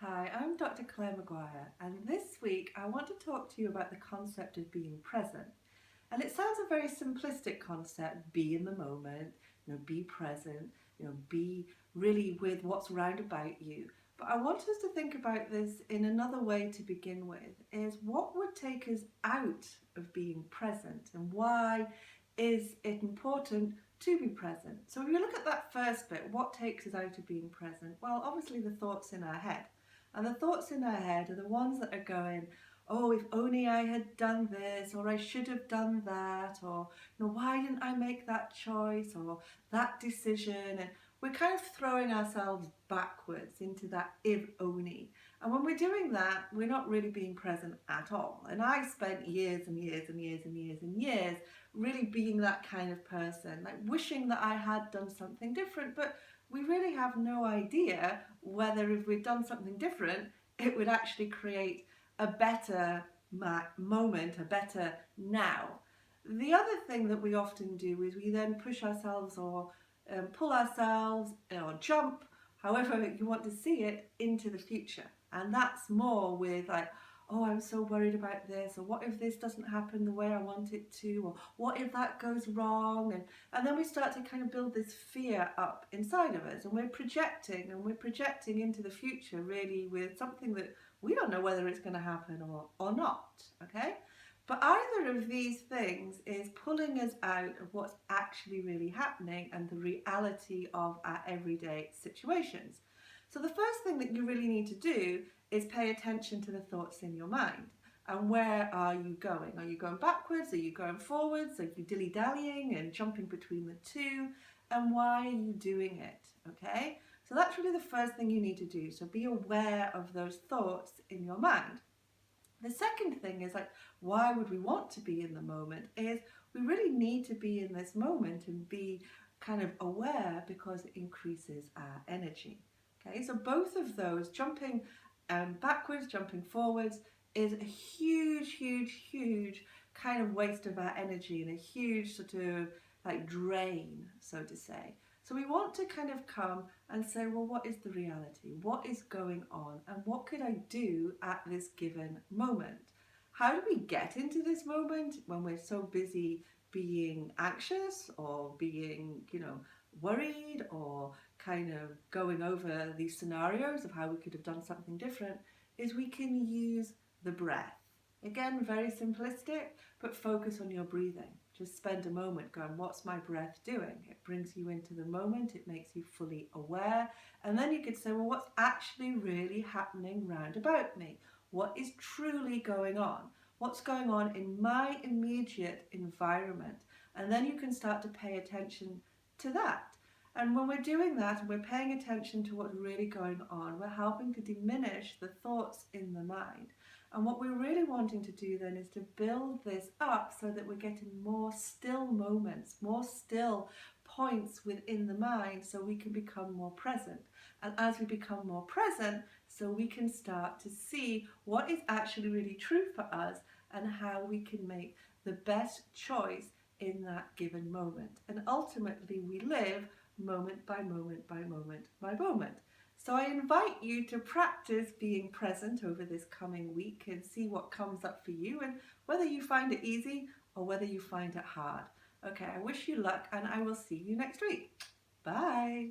Hi, I'm Dr Claire Maguire, and this week I want to talk to you about the concept of being present. And it sounds a very simplistic concept: be in the moment, be present, be really with what's round about you. But I want us to think about this in another way to begin with, is what would take us out of being present, and why is it important to be present? So if you look at that first bit, what takes us out of being present? Well, obviously the thoughts in our head. And the thoughts in our head are the ones that are going, oh, if only I had done this, or I should have done that, or why didn't I make that choice or that decision? And we're kind of throwing ourselves backwards into that if only. And when we're doing that, we're not really being present at all. And I spent years and years and years and years and years really being that kind of person, like wishing that I had done something different, but we really have no idea whether if we'd done something different, it would actually create a better moment, a better now. The other thing that we often do is we then push ourselves or pull ourselves or jump, however you want to see it, into the future. And that's more with like, oh, I'm so worried about this, or what if this doesn't happen the way I want it to, or what if that goes wrong? And then we start to kind of build this fear up inside of us, and we're projecting into the future really with something that we don't know whether it's going to happen or not, okay? But either of these things is pulling us out of what's actually really happening and the reality of our everyday situations. So the first thing that you really need to do is pay attention to the thoughts in your mind. And where are you going? Are you going backwards? Are you going forwards? Are you dilly-dallying and jumping between the two? And why are you doing it? Okay? So that's really the first thing you need to do. So be aware of those thoughts in your mind. The second thing is like, why would we want to be in the moment? Is we really need to be in this moment and be kind of aware because it increases our energy. Okay, so both of those, jumping backwards, jumping forwards, is a huge, huge, huge kind of waste of our energy and a huge sort of like drain, so to say. So we want to kind of come and say, well, what is the reality? What is going on? And what could I do at this given moment? How do we get into this moment when we're so busy being anxious or being, worried or kind of going over these scenarios of how we could have done something different? Is we can use the breath. Again, very simplistic, but focus on your breathing. Just spend a moment going, what's my breath doing? It brings you into the moment, it makes you fully aware. And then you could say, well, what's actually really happening round about me? What is truly going on? What's going on in my immediate environment? And then you can start to pay attention to that. And when we're doing that and we're paying attention to what's really going on, we're helping to diminish the thoughts in the mind. And what we're really wanting to do then is to build this up so that we're getting more still moments, more still points within the mind so we can become more present. And as we become more present, so we can start to see what is actually really true for us and how we can make the best choice in that given moment. And ultimately we live moment by moment by moment by moment. So I invite you to practice being present over this coming week and see what comes up for you and whether you find it easy or whether you find it hard. Okay, I wish you luck and I will see you next week. Bye.